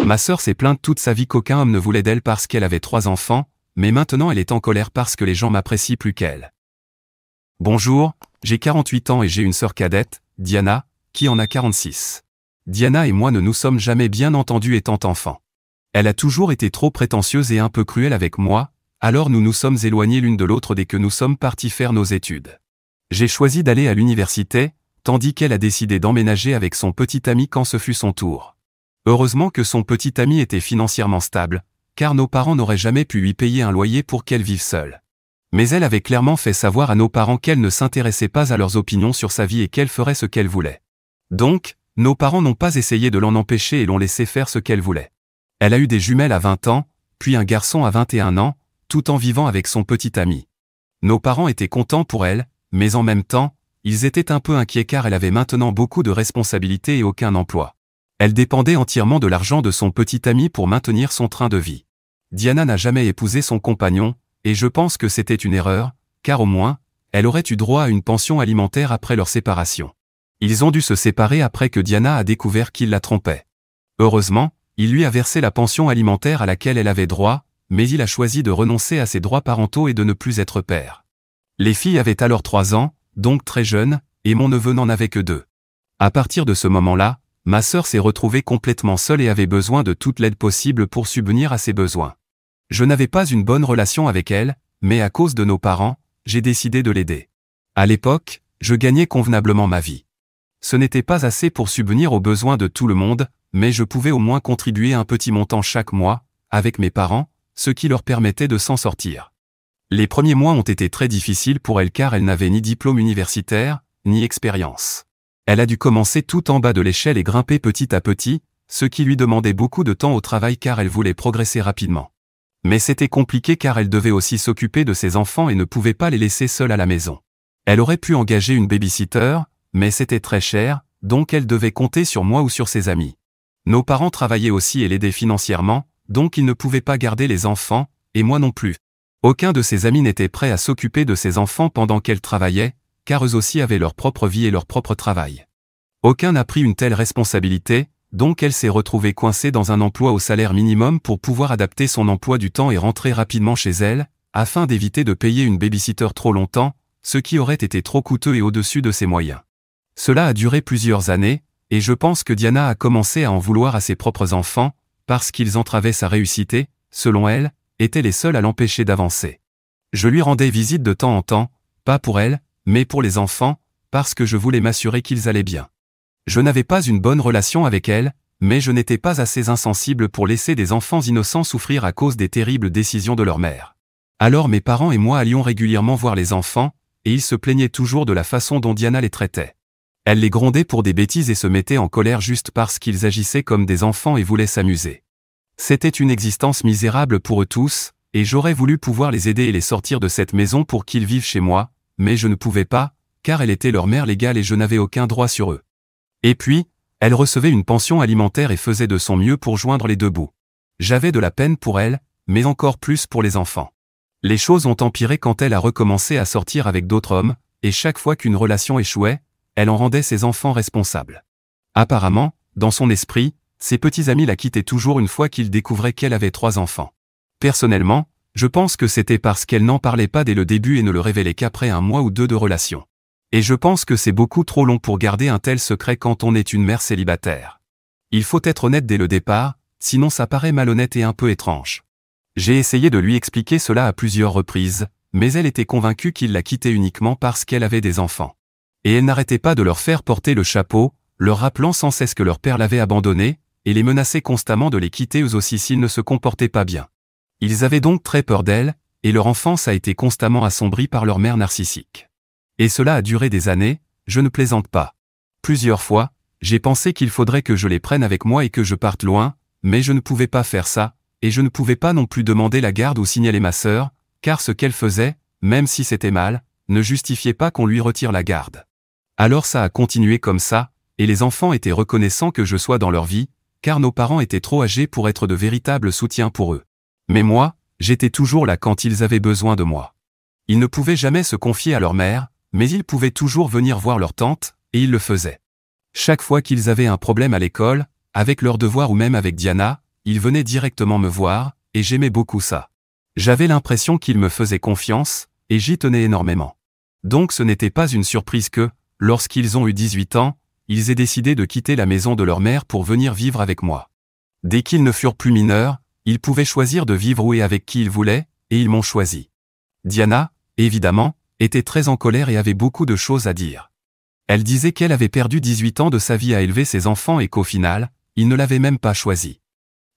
Ma sœur s'est plainte toute sa vie qu'aucun homme ne voulait d'elle parce qu'elle avait 3 enfants, mais maintenant elle est en colère parce que les gens m'apprécient plus qu'elle. Bonjour, j'ai 48 ans et j'ai une sœur cadette, Diana, qui en a 46. Diana et moi ne nous sommes jamais bien entendus étant enfants. Elle a toujours été trop prétentieuse et un peu cruelle avec moi, alors nous nous sommes éloignés l'une de l'autre dès que nous sommes partis faire nos études. J'ai choisi d'aller à l'université, tandis qu'elle a décidé d'emménager avec son petit ami quand ce fut son tour. Heureusement que son petit ami était financièrement stable, car nos parents n'auraient jamais pu lui payer un loyer pour qu'elle vive seule. Mais elle avait clairement fait savoir à nos parents qu'elle ne s'intéressait pas à leurs opinions sur sa vie et qu'elle ferait ce qu'elle voulait. Donc, nos parents n'ont pas essayé de l'en empêcher et l'ont laissé faire ce qu'elle voulait. Elle a eu des jumelles à 20 ans, puis un garçon à 21 ans, tout en vivant avec son petit ami. Nos parents étaient contents pour elle, mais en même temps, ils étaient un peu inquiets car elle avait maintenant beaucoup de responsabilités et aucun emploi. Elle dépendait entièrement de l'argent de son petit ami pour maintenir son train de vie. Diana n'a jamais épousé son compagnon, et je pense que c'était une erreur, car au moins, elle aurait eu droit à une pension alimentaire après leur séparation. Ils ont dû se séparer après que Diana a découvert qu'il la trompait. Heureusement, il lui a versé la pension alimentaire à laquelle elle avait droit, mais il a choisi de renoncer à ses droits parentaux et de ne plus être père. Les filles avaient alors 3 ans, donc très jeunes, et mon neveu n'en avait que 2. À partir de ce moment-là, ma sœur s'est retrouvée complètement seule et avait besoin de toute l'aide possible pour subvenir à ses besoins. Je n'avais pas une bonne relation avec elle, mais à cause de nos parents, j'ai décidé de l'aider. À l'époque, je gagnais convenablement ma vie. Ce n'était pas assez pour subvenir aux besoins de tout le monde, mais je pouvais au moins contribuer un petit montant chaque mois, avec mes parents, ce qui leur permettait de s'en sortir. Les premiers mois ont été très difficiles pour elle car elle n'avait ni diplôme universitaire, ni expérience. Elle a dû commencer tout en bas de l'échelle et grimper petit à petit, ce qui lui demandait beaucoup de temps au travail car elle voulait progresser rapidement. Mais c'était compliqué car elle devait aussi s'occuper de ses enfants et ne pouvait pas les laisser seuls à la maison. Elle aurait pu engager une babysitter, mais c'était très cher, donc elle devait compter sur moi ou sur ses amis. Nos parents travaillaient aussi et l'aidaient financièrement, donc ils ne pouvaient pas garder les enfants, et moi non plus. Aucun de ses amis n'était prêt à s'occuper de ses enfants pendant qu'elle travaillait, car eux aussi avaient leur propre vie et leur propre travail. Aucun n'a pris une telle responsabilité, donc elle s'est retrouvée coincée dans un emploi au salaire minimum pour pouvoir adapter son emploi du temps et rentrer rapidement chez elle, afin d'éviter de payer une babysitter trop longtemps, ce qui aurait été trop coûteux et au-dessus de ses moyens. Cela a duré plusieurs années, et je pense que Diana a commencé à en vouloir à ses propres enfants, parce qu'ils entravaient sa réussite et, selon elle, étaient les seuls à l'empêcher d'avancer. Je lui rendais visite de temps en temps, pas pour elle, mais pour les enfants, parce que je voulais m'assurer qu'ils allaient bien. Je n'avais pas une bonne relation avec elle, mais je n'étais pas assez insensible pour laisser des enfants innocents souffrir à cause des terribles décisions de leur mère. Alors mes parents et moi allions régulièrement voir les enfants, et ils se plaignaient toujours de la façon dont Diana les traitait. Elle les grondait pour des bêtises et se mettait en colère juste parce qu'ils agissaient comme des enfants et voulaient s'amuser. C'était une existence misérable pour eux tous, et j'aurais voulu pouvoir les aider et les sortir de cette maison pour qu'ils vivent chez moi, mais je ne pouvais pas, car elle était leur mère légale et je n'avais aucun droit sur eux. Et puis, elle recevait une pension alimentaire et faisait de son mieux pour joindre les deux bouts. J'avais de la peine pour elle, mais encore plus pour les enfants. Les choses ont empiré quand elle a recommencé à sortir avec d'autres hommes, et chaque fois qu'une relation échouait, elle en rendait ses enfants responsables. Apparemment, dans son esprit, ses petits amis la quittaient toujours une fois qu'ils découvraient qu'elle avait 3 enfants. Personnellement, je pense que c'était parce qu'elle n'en parlait pas dès le début et ne le révélait qu'après 1 mois ou 2 de relation. Et je pense que c'est beaucoup trop long pour garder un tel secret quand on est une mère célibataire. Il faut être honnête dès le départ, sinon ça paraît malhonnête et un peu étrange. J'ai essayé de lui expliquer cela à plusieurs reprises, mais elle était convaincue qu'il la quittait uniquement parce qu'elle avait des enfants. Et elle n'arrêtait pas de leur faire porter le chapeau, leur rappelant sans cesse que leur père l'avait abandonné, et les menaçait constamment de les quitter eux aussi s'ils ne se comportaient pas bien. Ils avaient donc très peur d'elle, et leur enfance a été constamment assombrie par leur mère narcissique. Et cela a duré des années, je ne plaisante pas. Plusieurs fois, j'ai pensé qu'il faudrait que je les prenne avec moi et que je parte loin, mais je ne pouvais pas faire ça, et je ne pouvais pas non plus demander la garde ou signaler ma sœur, car ce qu'elle faisait, même si c'était mal, ne justifiait pas qu'on lui retire la garde. Alors ça a continué comme ça, et les enfants étaient reconnaissants que je sois dans leur vie, car nos parents étaient trop âgés pour être de véritables soutiens pour eux. Mais moi, j'étais toujours là quand ils avaient besoin de moi. Ils ne pouvaient jamais se confier à leur mère, mais ils pouvaient toujours venir voir leur tante, et ils le faisaient. Chaque fois qu'ils avaient un problème à l'école, avec leurs devoirs ou même avec Diana, ils venaient directement me voir, et j'aimais beaucoup ça. J'avais l'impression qu'ils me faisaient confiance, et j'y tenais énormément. Donc ce n'était pas une surprise que, lorsqu'ils ont eu 18 ans, ils aient décidé de quitter la maison de leur mère pour venir vivre avec moi. Dès qu'ils ne furent plus mineurs, ils pouvaient choisir de vivre où et avec qui ils voulaient, et ils m'ont choisi. Diana, évidemment, était très en colère et avait beaucoup de choses à dire. Elle disait qu'elle avait perdu 18 ans de sa vie à élever ses enfants et qu'au final, ils ne l'avaient même pas choisi.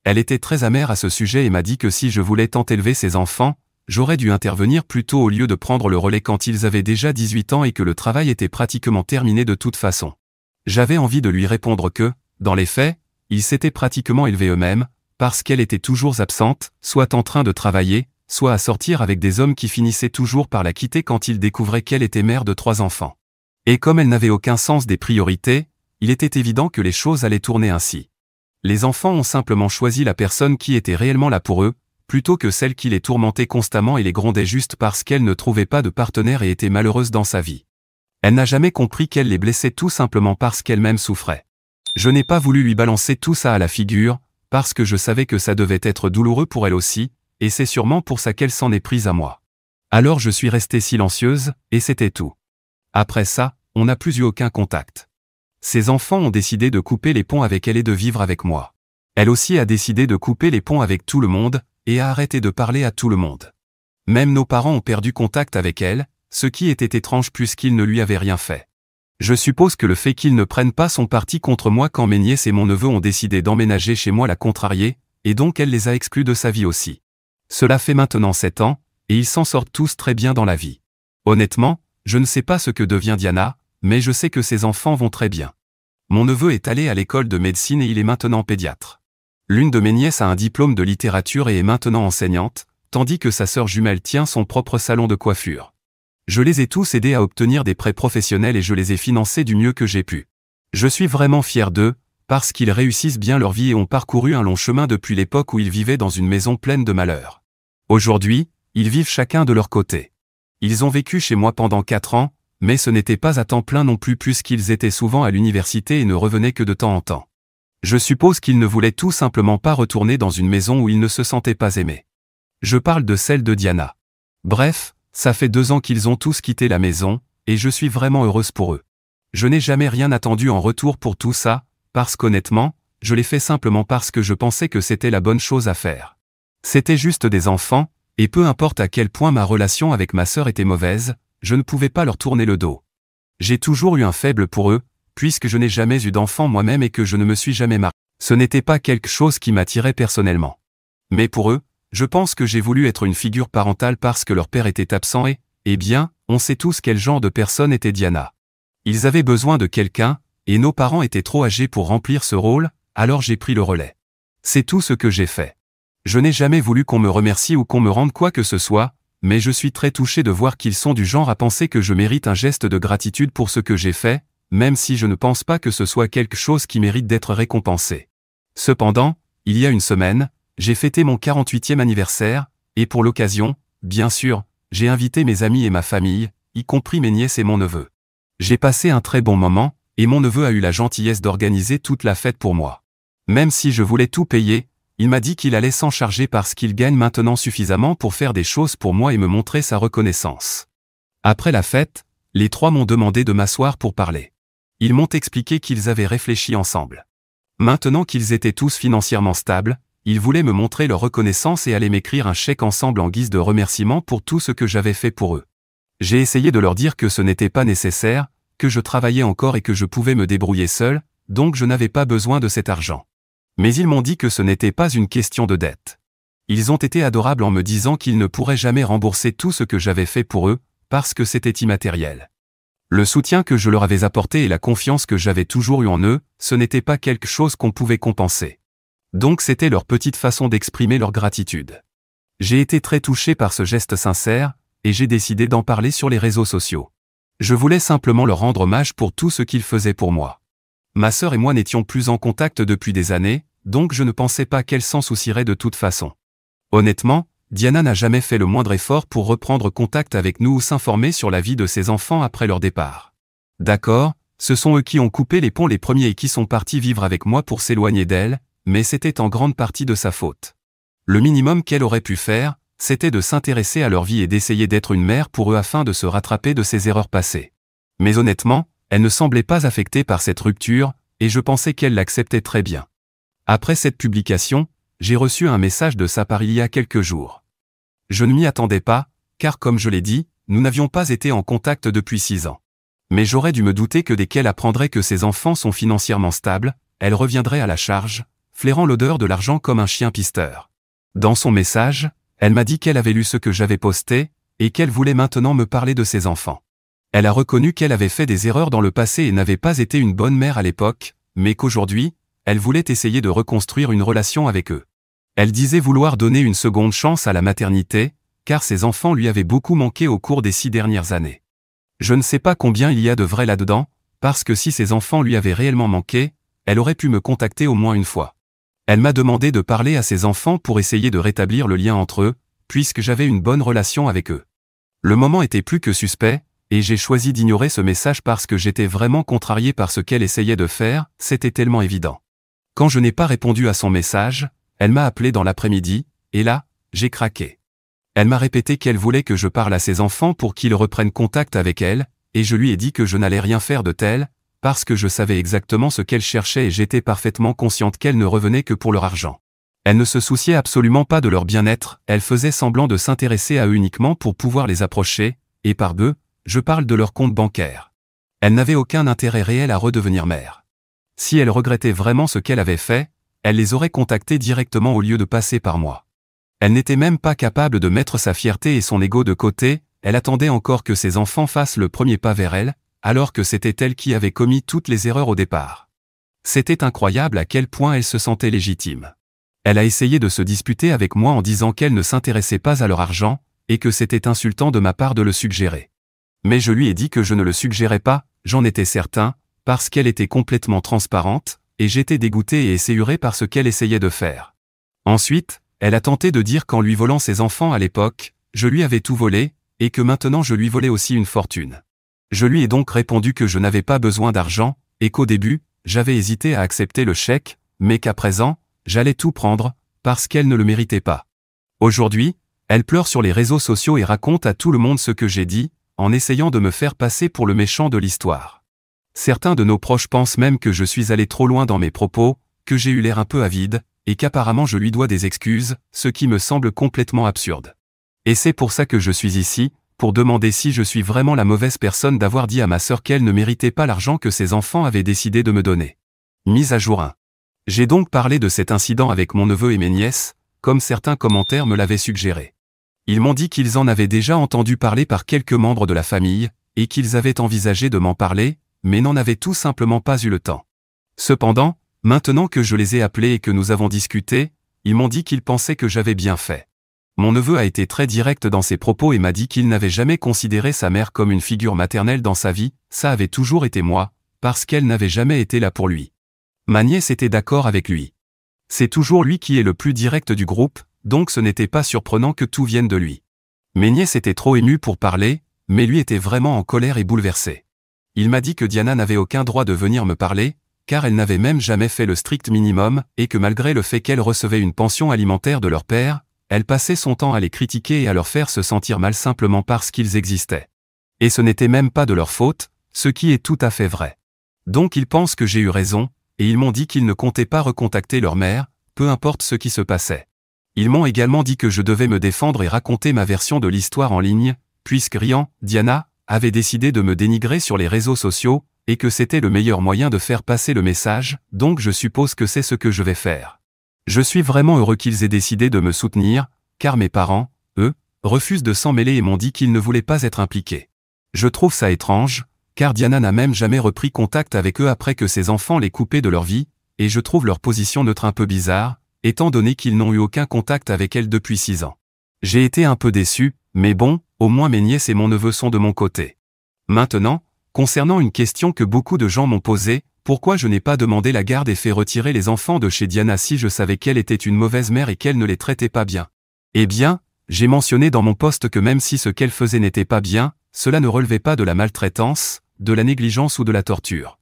Elle était très amère à ce sujet et m'a dit que si je voulais tant élever ses enfants, j'aurais dû intervenir plus tôt au lieu de prendre le relais quand ils avaient déjà 18 ans et que le travail était pratiquement terminé de toute façon. J'avais envie de lui répondre que, dans les faits, ils s'étaient pratiquement élevés eux-mêmes, parce qu'elle était toujours absente, soit en train de travailler, soit à sortir avec des hommes qui finissaient toujours par la quitter quand ils découvraient qu'elle était mère de 3 enfants. Et comme elle n'avait aucun sens des priorités, il était évident que les choses allaient tourner ainsi. Les enfants ont simplement choisi la personne qui était réellement là pour eux, plutôt que celle qui les tourmentait constamment et les grondait juste parce qu'elle ne trouvait pas de partenaire et était malheureuse dans sa vie. Elle n'a jamais compris qu'elle les blessait tout simplement parce qu'elle-même souffrait. Je n'ai pas voulu lui balancer tout ça à la figure, parce que je savais que ça devait être douloureux pour elle aussi, et c'est sûrement pour ça qu'elle s'en est prise à moi. Alors je suis restée silencieuse, et c'était tout. Après ça, on n'a plus eu aucun contact. Ses enfants ont décidé de couper les ponts avec elle et de vivre avec moi. Elle aussi a décidé de couper les ponts avec tout le monde, et a arrêté de parler à tout le monde. Même nos parents ont perdu contact avec elle, ce qui était étrange puisqu'ils ne lui avaient rien fait. Je suppose que le fait qu'ils ne prennent pas son parti contre moi quand mes nièces et mon neveu ont décidé d'emménager chez moi l'a contrarié, et donc elle les a exclus de sa vie aussi. Cela fait maintenant 7 ans, et ils s'en sortent tous très bien dans la vie. Honnêtement, je ne sais pas ce que devient Diana, mais je sais que ses enfants vont très bien. Mon neveu est allé à l'école de médecine et il est maintenant pédiatre. L'une de mes nièces a un diplôme de littérature et est maintenant enseignante, tandis que sa sœur jumelle tient son propre salon de coiffure. Je les ai tous aidés à obtenir des prêts professionnels et je les ai financés du mieux que j'ai pu. Je suis vraiment fier d'eux, parce qu'ils réussissent bien leur vie et ont parcouru un long chemin depuis l'époque où ils vivaient dans une maison pleine de malheur. Aujourd'hui, ils vivent chacun de leur côté. Ils ont vécu chez moi pendant 4 ans, mais ce n'était pas à temps plein non plus puisqu'ils étaient souvent à l'université et ne revenaient que de temps en temps. Je suppose qu'ils ne voulaient tout simplement pas retourner dans une maison où ils ne se sentaient pas aimés. Je parle de celle de Diana. Bref, ça fait 2 ans qu'ils ont tous quitté la maison, et je suis vraiment heureuse pour eux. Je n'ai jamais rien attendu en retour pour tout ça, parce qu'honnêtement, je l'ai fait simplement parce que je pensais que c'était la bonne chose à faire. C'était juste des enfants, et peu importe à quel point ma relation avec ma sœur était mauvaise, je ne pouvais pas leur tourner le dos. J'ai toujours eu un faible pour eux, puisque je n'ai jamais eu d'enfant moi-même et que je ne me suis jamais marié. Ce n'était pas quelque chose qui m'attirait personnellement. Mais pour eux, je pense que j'ai voulu être une figure parentale parce que leur père était absent et, eh bien, on sait tous quel genre de personne était Diana. Ils avaient besoin de quelqu'un, et nos parents étaient trop âgés pour remplir ce rôle, alors j'ai pris le relais. C'est tout ce que j'ai fait. Je n'ai jamais voulu qu'on me remercie ou qu'on me rende quoi que ce soit, mais je suis très touché de voir qu'ils sont du genre à penser que je mérite un geste de gratitude pour ce que j'ai fait, même si je ne pense pas que ce soit quelque chose qui mérite d'être récompensé. Cependant, il y a une semaine, j'ai fêté mon 48e anniversaire, et pour l'occasion, bien sûr, j'ai invité mes amis et ma famille, y compris mes nièces et mon neveu. J'ai passé un très bon moment, et mon neveu a eu la gentillesse d'organiser toute la fête pour moi. Même si je voulais tout payer, il m'a dit qu'il allait s'en charger parce qu'il gagne maintenant suffisamment pour faire des choses pour moi et me montrer sa reconnaissance. Après la fête, les 3 m'ont demandé de m'asseoir pour parler. Ils m'ont expliqué qu'ils avaient réfléchi ensemble. Maintenant qu'ils étaient tous financièrement stables, ils voulaient me montrer leur reconnaissance et allaient m'écrire un chèque ensemble en guise de remerciement pour tout ce que j'avais fait pour eux. J'ai essayé de leur dire que ce n'était pas nécessaire, que je travaillais encore et que je pouvais me débrouiller seul, donc je n'avais pas besoin de cet argent. Mais ils m'ont dit que ce n'était pas une question de dette. Ils ont été adorables en me disant qu'ils ne pourraient jamais rembourser tout ce que j'avais fait pour eux, parce que c'était immatériel. Le soutien que je leur avais apporté et la confiance que j'avais toujours eue en eux, ce n'était pas quelque chose qu'on pouvait compenser. Donc c'était leur petite façon d'exprimer leur gratitude. J'ai été très touché par ce geste sincère, et j'ai décidé d'en parler sur les réseaux sociaux. Je voulais simplement leur rendre hommage pour tout ce qu'ils faisaient pour moi. Ma sœur et moi n'étions plus en contact depuis des années, donc je ne pensais pas qu'elle s'en soucierait de toute façon. Honnêtement, Diana n'a jamais fait le moindre effort pour reprendre contact avec nous ou s'informer sur la vie de ses enfants après leur départ. D'accord, ce sont eux qui ont coupé les ponts les premiers et qui sont partis vivre avec moi pour s'éloigner d'elle, mais c'était en grande partie de sa faute. Le minimum qu'elle aurait pu faire, c'était de s'intéresser à leur vie et d'essayer d'être une mère pour eux afin de se rattraper de ses erreurs passées. Mais honnêtement, elle ne semblait pas affectée par cette rupture, et je pensais qu'elle l'acceptait très bien. Après cette publication, j'ai reçu un message de sa part il y a quelques jours. Je ne m'y attendais pas, car comme je l'ai dit, nous n'avions pas été en contact depuis 6 ans. Mais j'aurais dû me douter que dès qu'elle apprendrait que ses enfants sont financièrement stables, elle reviendrait à la charge, flairant l'odeur de l'argent comme un chien pisteur. Dans son message, elle m'a dit qu'elle avait lu ce que j'avais posté, et qu'elle voulait maintenant me parler de ses enfants. Elle a reconnu qu'elle avait fait des erreurs dans le passé et n'avait pas été une bonne mère à l'époque, mais qu'aujourd'hui, elle voulait essayer de reconstruire une relation avec eux. Elle disait vouloir donner une seconde chance à la maternité, car ses enfants lui avaient beaucoup manqué au cours des 6 dernières années. Je ne sais pas combien il y a de vrai là-dedans, parce que si ses enfants lui avaient réellement manqué, elle aurait pu me contacter au moins une fois. Elle m'a demandé de parler à ses enfants pour essayer de rétablir le lien entre eux, puisque j'avais une bonne relation avec eux. Le moment était plus que suspect, et j'ai choisi d'ignorer ce message parce que j'étais vraiment contrarié par ce qu'elle essayait de faire, c'était tellement évident. Quand je n'ai pas répondu à son message, elle m'a appelé dans l'après-midi, et là, j'ai craqué. Elle m'a répété qu'elle voulait que je parle à ses enfants pour qu'ils reprennent contact avec elle, et je lui ai dit que je n'allais rien faire de tel, parce que je savais exactement ce qu'elle cherchait et j'étais parfaitement consciente qu'elle ne revenait que pour leur argent. Elle ne se souciait absolument pas de leur bien-être, elle faisait semblant de s'intéresser à eux uniquement pour pouvoir les approcher, et par eux, je parle de leur compte bancaire. Elle n'avait aucun intérêt réel à redevenir mère. Si elle regrettait vraiment ce qu'elle avait fait, elle les aurait contactés directement au lieu de passer par moi. Elle n'était même pas capable de mettre sa fierté et son ego de côté, elle attendait encore que ses enfants fassent le premier pas vers elle, alors que c'était elle qui avait commis toutes les erreurs au départ. C'était incroyable à quel point elle se sentait légitime. Elle a essayé de se disputer avec moi en disant qu'elle ne s'intéressait pas à leur argent, et que c'était insultant de ma part de le suggérer. Mais je lui ai dit que je ne le suggérais pas, j'en étais certain, parce qu'elle était complètement transparente, et j'étais dégoûté et esséuré par ce qu'elle essayait de faire. Ensuite, elle a tenté de dire qu'en lui volant ses enfants à l'époque, je lui avais tout volé, et que maintenant je lui volais aussi une fortune. Je lui ai donc répondu que je n'avais pas besoin d'argent, et qu'au début, j'avais hésité à accepter le chèque, mais qu'à présent, j'allais tout prendre, parce qu'elle ne le méritait pas. Aujourd'hui, elle pleure sur les réseaux sociaux et raconte à tout le monde ce que j'ai dit, en essayant de me faire passer pour le méchant de l'histoire. Certains de nos proches pensent même que je suis allé trop loin dans mes propos, que j'ai eu l'air un peu avide, et qu'apparemment je lui dois des excuses, ce qui me semble complètement absurde. Et c'est pour ça que je suis ici, pour demander si je suis vraiment la mauvaise personne d'avoir dit à ma sœur qu'elle ne méritait pas l'argent que ses enfants avaient décidé de me donner. Mise à jour 1. J'ai donc parlé de cet incident avec mon neveu et mes nièces, comme certains commentaires me l'avaient suggéré. Ils m'ont dit qu'ils en avaient déjà entendu parler par quelques membres de la famille, et qu'ils avaient envisagé de m'en parler, mais n'en avaient tout simplement pas eu le temps. Cependant, maintenant que je les ai appelés et que nous avons discuté, ils m'ont dit qu'ils pensaient que j'avais bien fait. Mon neveu a été très direct dans ses propos et m'a dit qu'il n'avait jamais considéré sa mère comme une figure maternelle dans sa vie, ça avait toujours été moi, parce qu'elle n'avait jamais été là pour lui. Ma nièce était d'accord avec lui. C'est toujours lui qui est le plus direct du groupe, donc ce n'était pas surprenant que tout vienne de lui. Mes nièces étaient trop émues pour parler, mais lui était vraiment en colère et bouleversé. Il m'a dit que Diana n'avait aucun droit de venir me parler, car elle n'avait même jamais fait le strict minimum et que malgré le fait qu'elle recevait une pension alimentaire de leur père, elle passait son temps à les critiquer et à leur faire se sentir mal simplement parce qu'ils existaient. Et ce n'était même pas de leur faute, ce qui est tout à fait vrai. Donc ils pensent que j'ai eu raison, et ils m'ont dit qu'ils ne comptaient pas recontacter leur mère, peu importe ce qui se passait. Ils m'ont également dit que je devais me défendre et raconter ma version de l'histoire en ligne, puisque riant, Diana avait décidé de me dénigrer sur les réseaux sociaux, et que c'était le meilleur moyen de faire passer le message, donc je suppose que c'est ce que je vais faire. Je suis vraiment heureux qu'ils aient décidé de me soutenir, car mes parents, eux, refusent de s'en mêler et m'ont dit qu'ils ne voulaient pas être impliqués. Je trouve ça étrange, car Diana n'a même jamais repris contact avec eux après que ses enfants l'aient coupé de leur vie, et je trouve leur position neutre un peu bizarre, étant donné qu'ils n'ont eu aucun contact avec elle depuis 6 ans. J'ai été un peu déçu, mais bon, au moins mes nièces et mon neveu sont de mon côté. Maintenant, concernant une question que beaucoup de gens m'ont posée, pourquoi je n'ai pas demandé la garde et fait retirer les enfants de chez Diana si je savais qu'elle était une mauvaise mère et qu'elle ne les traitait pas bien? Eh bien, j'ai mentionné dans mon post que même si ce qu'elle faisait n'était pas bien, cela ne relevait pas de la maltraitance, de la négligence ou de la torture.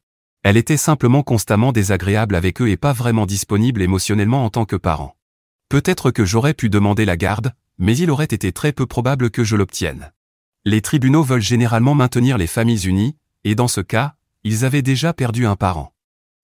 Elle était simplement constamment désagréable avec eux et pas vraiment disponible émotionnellement en tant que parent. Peut-être que j'aurais pu demander la garde, mais il aurait été très peu probable que je l'obtienne. Les tribunaux veulent généralement maintenir les familles unies, et dans ce cas, ils avaient déjà perdu un parent.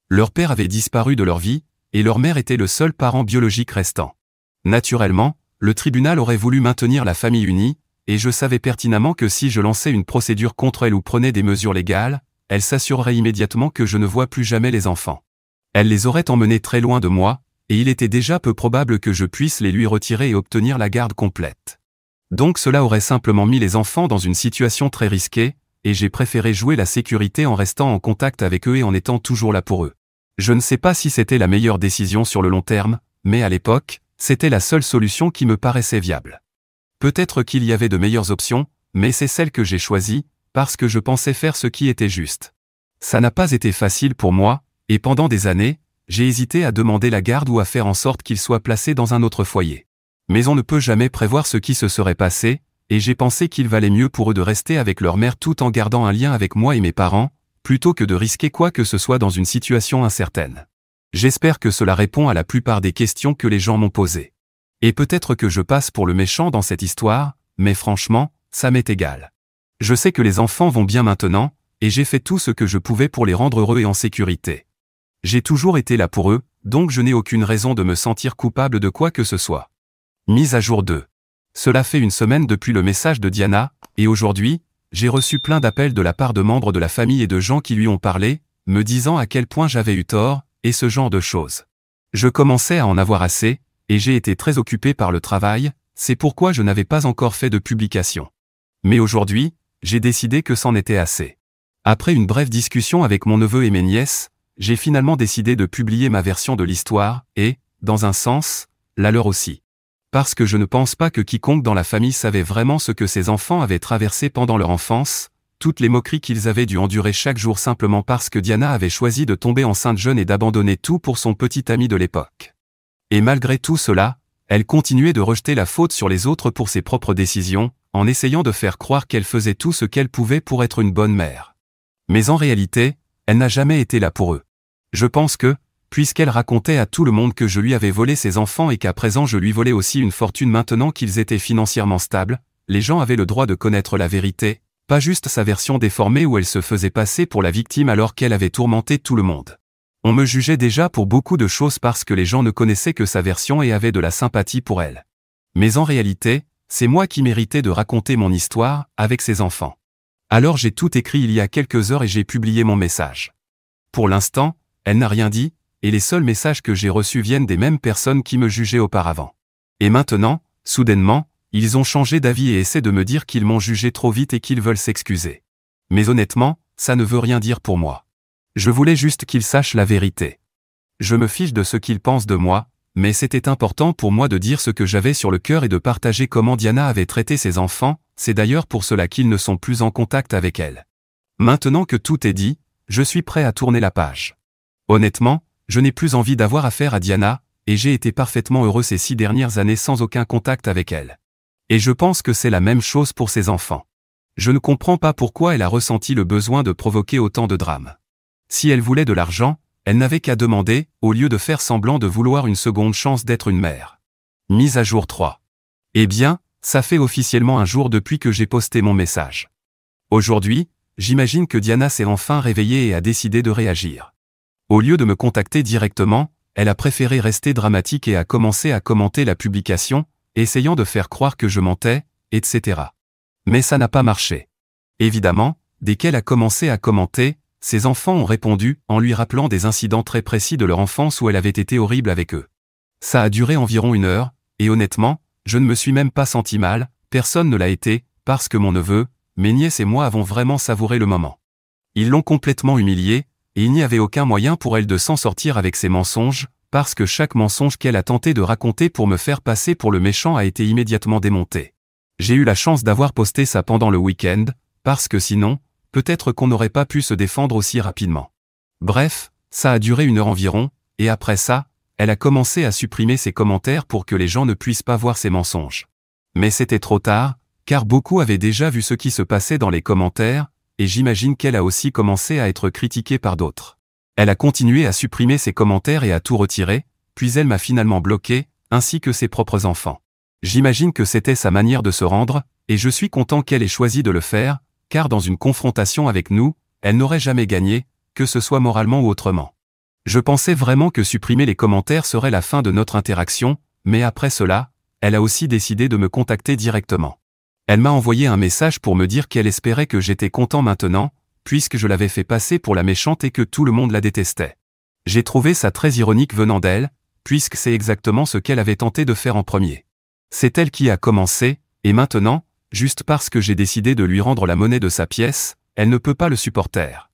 Leur père avait disparu de leur vie, et leur mère était le seul parent biologique restant. Naturellement, le tribunal aurait voulu maintenir la famille unie, et je savais pertinemment que si je lançais une procédure contre elle ou prenais des mesures légales, elle s'assurerait immédiatement que je ne vois plus jamais les enfants. Elle les aurait emmenés très loin de moi, et il était déjà peu probable que je puisse les lui retirer et obtenir la garde complète. Donc cela aurait simplement mis les enfants dans une situation très risquée, et j'ai préféré jouer la sécurité en restant en contact avec eux et en étant toujours là pour eux. Je ne sais pas si c'était la meilleure décision sur le long terme, mais à l'époque, c'était la seule solution qui me paraissait viable. Peut-être qu'il y avait de meilleures options, mais c'est celle que j'ai choisie, parce que je pensais faire ce qui était juste. Ça n'a pas été facile pour moi, et pendant des années, j'ai hésité à demander la garde ou à faire en sorte qu'ils soient placés dans un autre foyer. Mais on ne peut jamais prévoir ce qui se serait passé, et j'ai pensé qu'il valait mieux pour eux de rester avec leur mère tout en gardant un lien avec moi et mes parents, plutôt que de risquer quoi que ce soit dans une situation incertaine. J'espère que cela répond à la plupart des questions que les gens m'ont posées. Et peut-être que je passe pour le méchant dans cette histoire, mais franchement, ça m'est égal. Je sais que les enfants vont bien maintenant, et j'ai fait tout ce que je pouvais pour les rendre heureux et en sécurité. J'ai toujours été là pour eux, donc je n'ai aucune raison de me sentir coupable de quoi que ce soit. Mise à jour 2. Cela fait une semaine depuis le message de Diana, et aujourd'hui, j'ai reçu plein d'appels de la part de membres de la famille et de gens qui lui ont parlé, me disant à quel point j'avais eu tort, et ce genre de choses. Je commençais à en avoir assez, et j'ai été très occupé par le travail, c'est pourquoi je n'avais pas encore fait de publication. Mais aujourd'hui, j'ai décidé que c'en était assez. Après une brève discussion avec mon neveu et mes nièces, j'ai finalement décidé de publier ma version de l'histoire, et, dans un sens, la leur aussi. Parce que je ne pense pas que quiconque dans la famille savait vraiment ce que ces enfants avaient traversé pendant leur enfance, toutes les moqueries qu'ils avaient dû endurer chaque jour simplement parce que Diana avait choisi de tomber enceinte jeune et d'abandonner tout pour son petit ami de l'époque. Et malgré tout cela, elle continuait de rejeter la faute sur les autres pour ses propres décisions, en essayant de faire croire qu'elle faisait tout ce qu'elle pouvait pour être une bonne mère. Mais en réalité, elle n'a jamais été là pour eux. Je pense que, puisqu'elle racontait à tout le monde que je lui avais volé ses enfants et qu'à présent je lui volais aussi une fortune maintenant qu'ils étaient financièrement stables, les gens avaient le droit de connaître la vérité, pas juste sa version déformée où elle se faisait passer pour la victime alors qu'elle avait tourmenté tout le monde. On me jugeait déjà pour beaucoup de choses parce que les gens ne connaissaient que sa version et avaient de la sympathie pour elle. Mais en réalité, c'est moi qui méritais de raconter mon histoire, avec ses enfants. Alors j'ai tout écrit il y a quelques heures et j'ai publié mon message. Pour l'instant, elle n'a rien dit, et les seuls messages que j'ai reçus viennent des mêmes personnes qui me jugeaient auparavant. Et maintenant, soudainement, ils ont changé d'avis et essaient de me dire qu'ils m'ont jugé trop vite et qu'ils veulent s'excuser. Mais honnêtement, ça ne veut rien dire pour moi. Je voulais juste qu'ils sachent la vérité. Je me fiche de ce qu'ils pensent de moi, mais c'était important pour moi de dire ce que j'avais sur le cœur et de partager comment Diana avait traité ses enfants, c'est d'ailleurs pour cela qu'ils ne sont plus en contact avec elle. Maintenant que tout est dit, je suis prêt à tourner la page. Honnêtement, je n'ai plus envie d'avoir affaire à Diana, et j'ai été parfaitement heureux ces 6 dernières années sans aucun contact avec elle. Et je pense que c'est la même chose pour ses enfants. Je ne comprends pas pourquoi elle a ressenti le besoin de provoquer autant de drames. Si elle voulait de l'argent, elle n'avait qu'à demander, au lieu de faire semblant de vouloir une seconde chance d'être une mère. Mise à jour 3. Eh bien, ça fait officiellement un jour depuis que j'ai posté mon message. Aujourd'hui, j'imagine que Diana s'est enfin réveillée et a décidé de réagir. Au lieu de me contacter directement, elle a préféré rester dramatique et a commencé à commenter la publication, essayant de faire croire que je mentais, etc. Mais ça n'a pas marché. Évidemment, dès qu'elle a commencé à commenter, ses enfants ont répondu en lui rappelant des incidents très précis de leur enfance où elle avait été horrible avec eux. Ça a duré environ 1 heure, et honnêtement, je ne me suis même pas senti mal, personne ne l'a été, parce que mon neveu, mes nièces et moi avons vraiment savouré le moment. Ils l'ont complètement humiliée, et il n'y avait aucun moyen pour elle de s'en sortir avec ses mensonges, parce que chaque mensonge qu'elle a tenté de raconter pour me faire passer pour le méchant a été immédiatement démonté. J'ai eu la chance d'avoir posté ça pendant le week-end, parce que sinon, peut-être qu'on n'aurait pas pu se défendre aussi rapidement. Bref, ça a duré 1 heure environ, et après ça, elle a commencé à supprimer ses commentaires pour que les gens ne puissent pas voir ses mensonges. Mais c'était trop tard, car beaucoup avaient déjà vu ce qui se passait dans les commentaires, et j'imagine qu'elle a aussi commencé à être critiquée par d'autres. Elle a continué à supprimer ses commentaires et à tout retirer, puis elle m'a finalement bloqué, ainsi que ses propres enfants. J'imagine que c'était sa manière de se rendre, et je suis content qu'elle ait choisi de le faire, car dans une confrontation avec nous, elle n'aurait jamais gagné, que ce soit moralement ou autrement. Je pensais vraiment que supprimer les commentaires serait la fin de notre interaction, mais après cela, elle a aussi décidé de me contacter directement. Elle m'a envoyé un message pour me dire qu'elle espérait que j'étais content maintenant, puisque je l'avais fait passer pour la méchante et que tout le monde la détestait. J'ai trouvé ça très ironique venant d'elle, puisque c'est exactement ce qu'elle avait tenté de faire en premier. C'est elle qui a commencé, et maintenant, juste parce que j'ai décidé de lui rendre la monnaie de sa pièce, elle ne peut pas le supporter.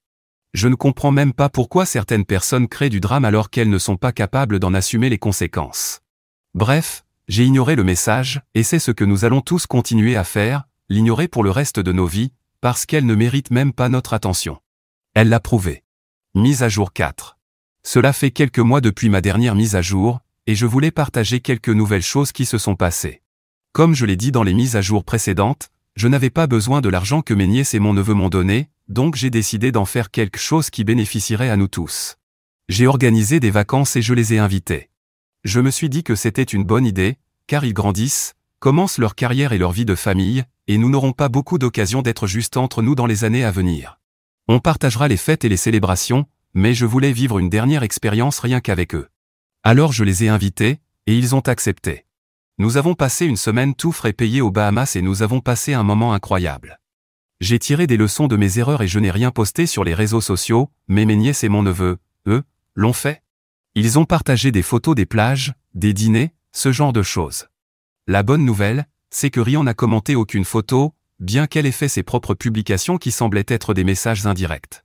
Je ne comprends même pas pourquoi certaines personnes créent du drame alors qu'elles ne sont pas capables d'en assumer les conséquences. Bref, j'ai ignoré le message, et c'est ce que nous allons tous continuer à faire, l'ignorer pour le reste de nos vies, parce qu'elle ne mérite même pas notre attention. Elle l'a prouvé. Mise à jour 4. Cela fait quelques mois depuis ma dernière mise à jour, et je voulais partager quelques nouvelles choses qui se sont passées. Comme je l'ai dit dans les mises à jour précédentes, je n'avais pas besoin de l'argent que mes nièces et mon neveu m'ont donné, donc j'ai décidé d'en faire quelque chose qui bénéficierait à nous tous. J'ai organisé des vacances et je les ai invités. Je me suis dit que c'était une bonne idée, car ils grandissent, commencent leur carrière et leur vie de famille, et nous n'aurons pas beaucoup d'occasions d'être juste entre nous dans les années à venir. On partagera les fêtes et les célébrations, mais je voulais vivre une dernière expérience rien qu'avec eux. Alors je les ai invités, et ils ont accepté. Nous avons passé une semaine tout frais payé aux Bahamas et nous avons passé un moment incroyable. J'ai tiré des leçons de mes erreurs et je n'ai rien posté sur les réseaux sociaux, mais mes nièces et mon neveu, eux, l'ont fait. Ils ont partagé des photos des plages, des dîners, ce genre de choses. La bonne nouvelle, c'est que Rian n'a commenté aucune photo, bien qu'elle ait fait ses propres publications qui semblaient être des messages indirects.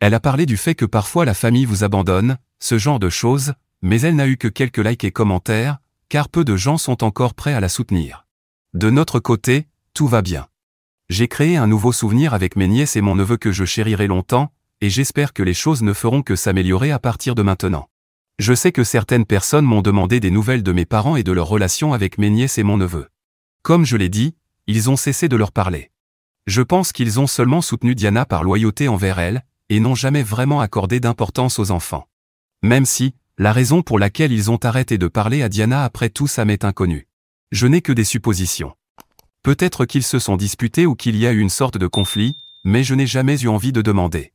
Elle a parlé du fait que parfois la famille vous abandonne, ce genre de choses, mais elle n'a eu que quelques likes et commentaires, car peu de gens sont encore prêts à la soutenir. De notre côté, tout va bien. J'ai créé un nouveau souvenir avec mes nièces et mon neveu que je chérirai longtemps, et j'espère que les choses ne feront que s'améliorer à partir de maintenant. Je sais que certaines personnes m'ont demandé des nouvelles de mes parents et de leur relation avec mes nièces et mon neveu. Comme je l'ai dit, ils ont cessé de leur parler. Je pense qu'ils ont seulement soutenu Diana par loyauté envers elle, et n'ont jamais vraiment accordé d'importance aux enfants. Même si, la raison pour laquelle ils ont arrêté de parler à Diana après tout ça m'est inconnue. Je n'ai que des suppositions. Peut-être qu'ils se sont disputés ou qu'il y a eu une sorte de conflit, mais je n'ai jamais eu envie de demander.